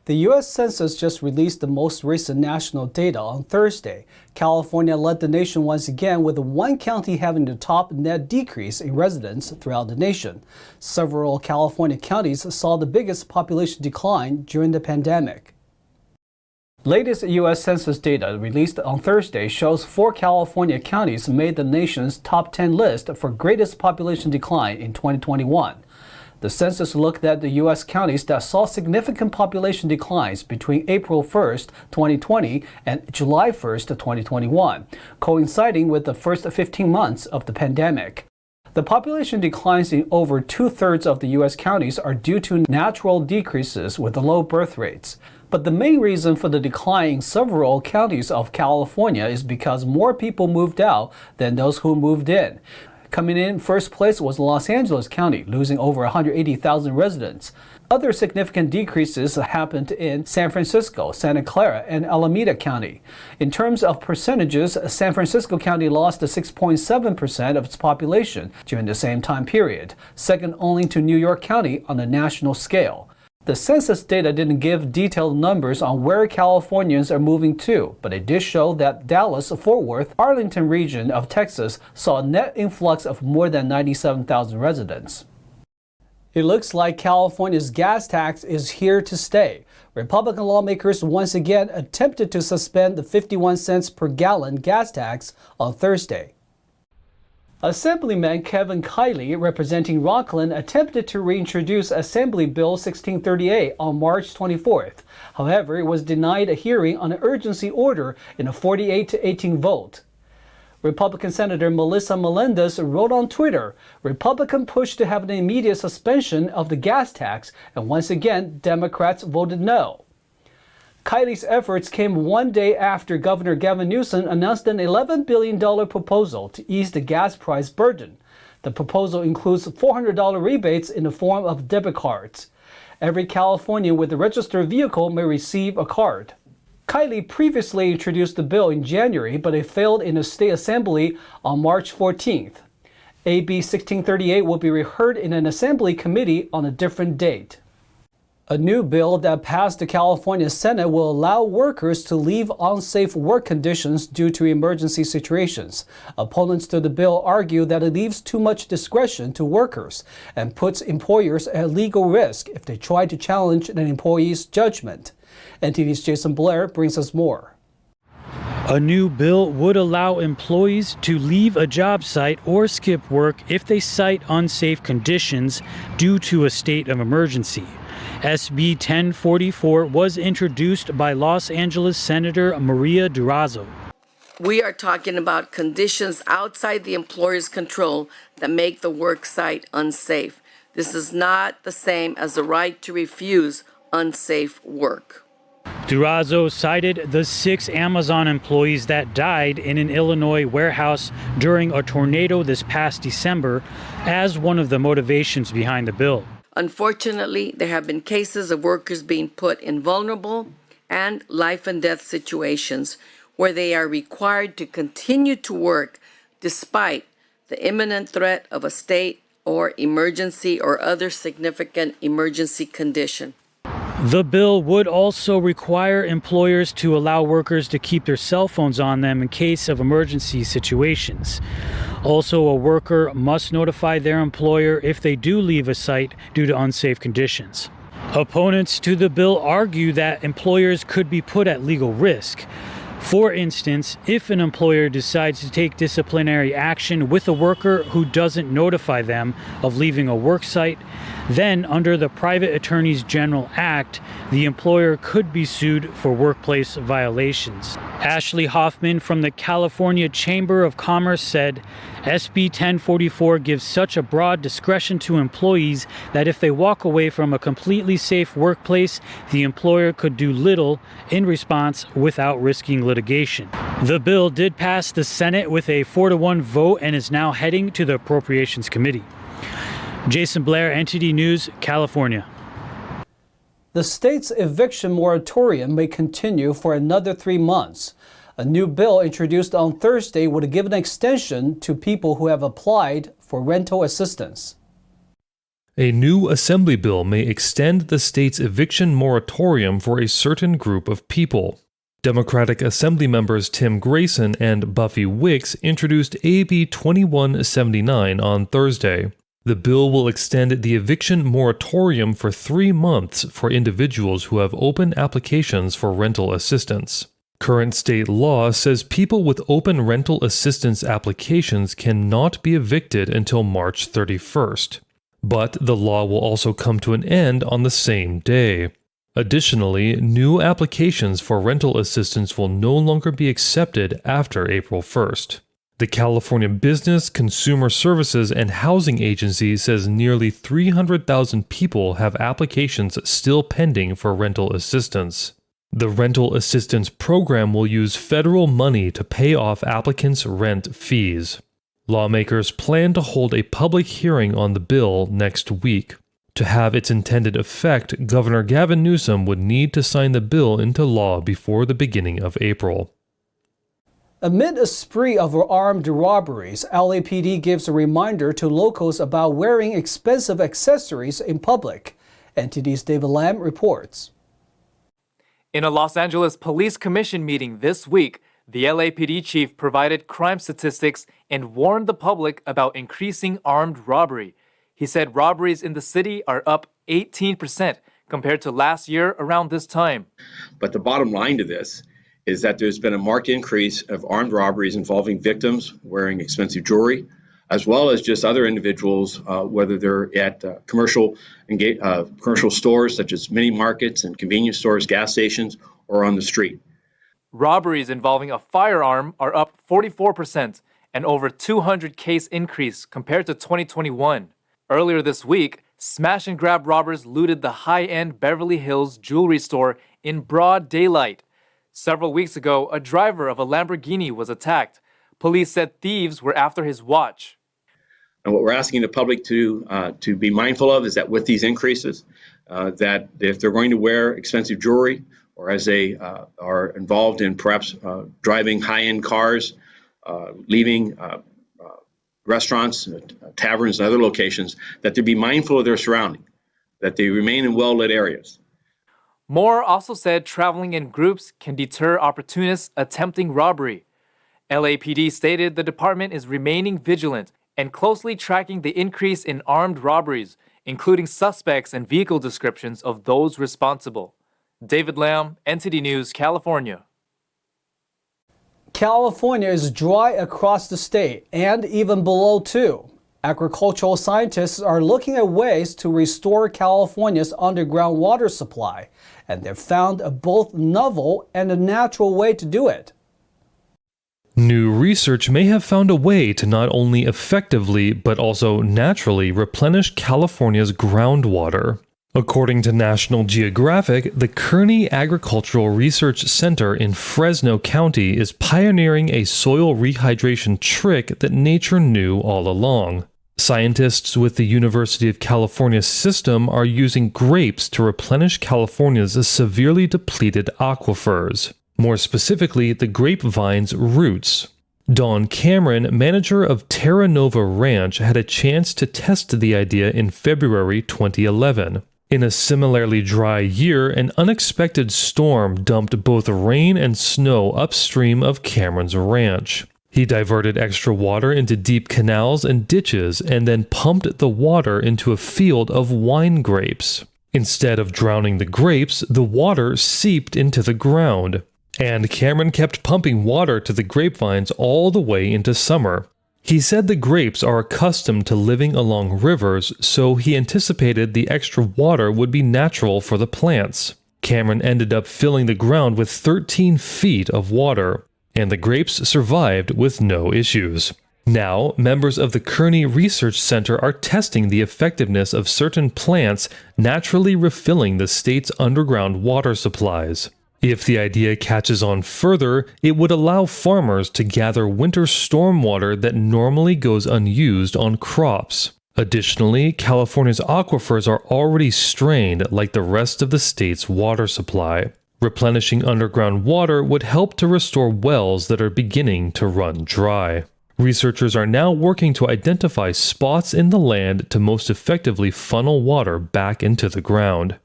The U.S. Census just released the most recent national data on Thursday. California led the nation once again, with one county having the top net decrease in residents throughout the nation. Several California counties saw the biggest population decline during the pandemic. Latest U.S. Census data released on Thursday shows 4 California counties made the nation's top 10 list for greatest population decline in 2021. The census looked at the U.S. counties that saw significant population declines between April 1st, 2020 and July 1st, 2021, coinciding with the first 15 months of the pandemic. The population declines in over 2/3 of the U.S. counties are due to natural decreases with low birth rates. But the main reason for the decline in several counties of California is because more people moved out than those who moved in. Coming in first place was Los Angeles County, losing over 180,000 residents. Other significant decreases happened in San Francisco, Santa Clara, and Alameda County. In terms of percentages, San Francisco County lost 6.7% of its population during the same time period, second only to New York County on a national scale. The census data didn't give detailed numbers on where Californians are moving to, but it did show that Dallas-Fort Worth, Arlington region of Texas saw a net influx of more than 97,000 residents. It looks like California's gas tax is here to stay. Republican lawmakers once again attempted to suspend the 51 cents per gallon gas tax on Thursday. Assemblyman Kevin Kiley, representing Rockland, attempted to reintroduce Assembly Bill 1638 on March 24th. However, it was denied a hearing on an urgency order in a 48-18 vote. Republican Senator Melissa Melendez wrote on Twitter, "Republican push to have an immediate suspension of the gas tax, and once again, Democrats voted no." Kiley's efforts came one day after Governor Gavin Newsom announced an $11 billion proposal to ease the gas price burden. The proposal includes $400 rebates in the form of debit cards. Every Californian with a registered vehicle may receive a card. Kiley previously introduced the bill in January, but it failed in the state assembly on March 14th. AB 1638 will be reheard in an assembly committee on a different date. A new bill that passed the California Senate will allow workers to leave unsafe work conditions due to emergency situations. Opponents to the bill argue that it leaves too much discretion to workers and puts employers at legal risk if they try to challenge an employee's judgment. NTD's Jason Blair brings us more. A new bill would allow employees to leave a job site or skip work if they cite unsafe conditions due to a state of emergency. SB 1044 was introduced by Los Angeles Senator Maria Durazo. We are talking about conditions outside the employer's control that make the work site unsafe. This is not the same as the right to refuse unsafe work. Durazo cited the 6 Amazon employees that died in an Illinois warehouse during a tornado this past December as one of the motivations behind the bill. Unfortunately, there have been cases of workers being put in vulnerable and life and death situations where they are required to continue to work despite the imminent threat of a state or emergency or other significant emergency condition. The bill would also require employers to allow workers to keep their cell phones on them in case of emergency situations. Also, a worker must notify their employer if they do leave a site due to unsafe conditions. Opponents to the bill argue that employers could be put at legal risk. For instance, if an employer decides to take disciplinary action with a worker who doesn't notify them of leaving a work site, then under the Private Attorneys General Act, the employer could be sued for workplace violations. Ashley Hoffman from the California Chamber of Commerce said, SB 1044 gives such a broad discretion to employees that if they walk away from a completely safe workplace, the employer could do little in response without risking litigation. The bill did pass the Senate with a 4-1 vote and is now heading to the Appropriations Committee. Jason Blair, NTD News, California. The state's eviction moratorium may continue for another 3 months. A new bill introduced on Thursday would give an extension to people who have applied for rental assistance. A new assembly bill may extend the state's eviction moratorium for a certain group of people. Democratic Assembly members Tim Grayson and Buffy Wicks introduced AB 2179 on Thursday. The bill will extend the eviction moratorium for 3 months for individuals who have open applications for rental assistance. Current state law says people with open rental assistance applications cannot be evicted until March 31st. But the law will also come to an end on the same day. Additionally, new applications for rental assistance will no longer be accepted after April 1st. The California Business, Consumer Services, and Housing Agency says nearly 300,000 people have applications still pending for rental assistance. The rental assistance program will use federal money to pay off applicants' rent fees. Lawmakers plan to hold a public hearing on the bill next week. To have its intended effect, Governor Gavin Newsom would need to sign the bill into law before the beginning of April. Amid a spree of armed robberies, LAPD gives a reminder to locals about wearing expensive accessories in public. NTD's David Lam reports. In a Los Angeles Police Commission meeting this week, the LAPD chief provided crime statistics and warned the public about increasing armed robbery. He said robberies in the city are up 18% compared to last year around this time. But the bottom line to this is that there's been a marked increase of armed robberies involving victims wearing expensive jewelry, as well as just other individuals, whether they're at commercial stores such as mini markets and convenience stores, gas stations, or on the street. Robberies involving a firearm are up 44%, an over 200 case increase compared to 2021. Earlier this week, smash-and-grab robbers looted the high-end Beverly Hills jewelry store in broad daylight. Several weeks ago, a driver of a Lamborghini was attacked. Police said thieves were after his watch. And what we're asking the public to be mindful of is that with these increases, that if they're going to wear expensive jewelry, or as they are involved in perhaps driving high-end cars, leaving restaurants, taverns, and other locations, that they be mindful of their surrounding, that they remain in well-lit areas. Moore also said traveling in groups can deter opportunists attempting robbery. LAPD stated the department is remaining vigilant and closely tracking the increase in armed robberies, including suspects and vehicle descriptions of those responsible. David Lam, NTD News, California. California is dry across the state and even below too. Agricultural scientists are looking at ways to restore California's underground water supply, and they've found a both novel and a natural way to do it. New research may have found a way to not only effectively but also naturally replenish California's groundwater. According to National Geographic, the Kearney Agricultural Research Center in Fresno County is pioneering a soil rehydration trick that nature knew all along. Scientists with the University of California system are using grapes to replenish California's severely depleted aquifers, more specifically the grapevine's roots. Don Cameron, manager of Terra Nova Ranch, had a chance to test the idea in February 2011. In a similarly dry year, an unexpected storm dumped both rain and snow upstream of Cameron's ranch. He diverted extra water into deep canals and ditches and then pumped the water into a field of wine grapes. Instead of drowning the grapes, the water seeped into the ground. And Cameron kept pumping water to the grapevines all the way into summer. He said the grapes are accustomed to living along rivers, so he anticipated the extra water would be natural for the plants. Cameron ended up filling the ground with 13 feet of water, and the grapes survived with no issues. Now, members of the Kearney Research Center are testing the effectiveness of certain plants naturally refilling the state's underground water supplies. If the idea catches on further, it would allow farmers to gather winter stormwater that normally goes unused on crops. Additionally, California's aquifers are already strained like the rest of the state's water supply. Replenishing underground water would help to restore wells that are beginning to run dry. Researchers are now working to identify spots in the land to most effectively funnel water back into the ground.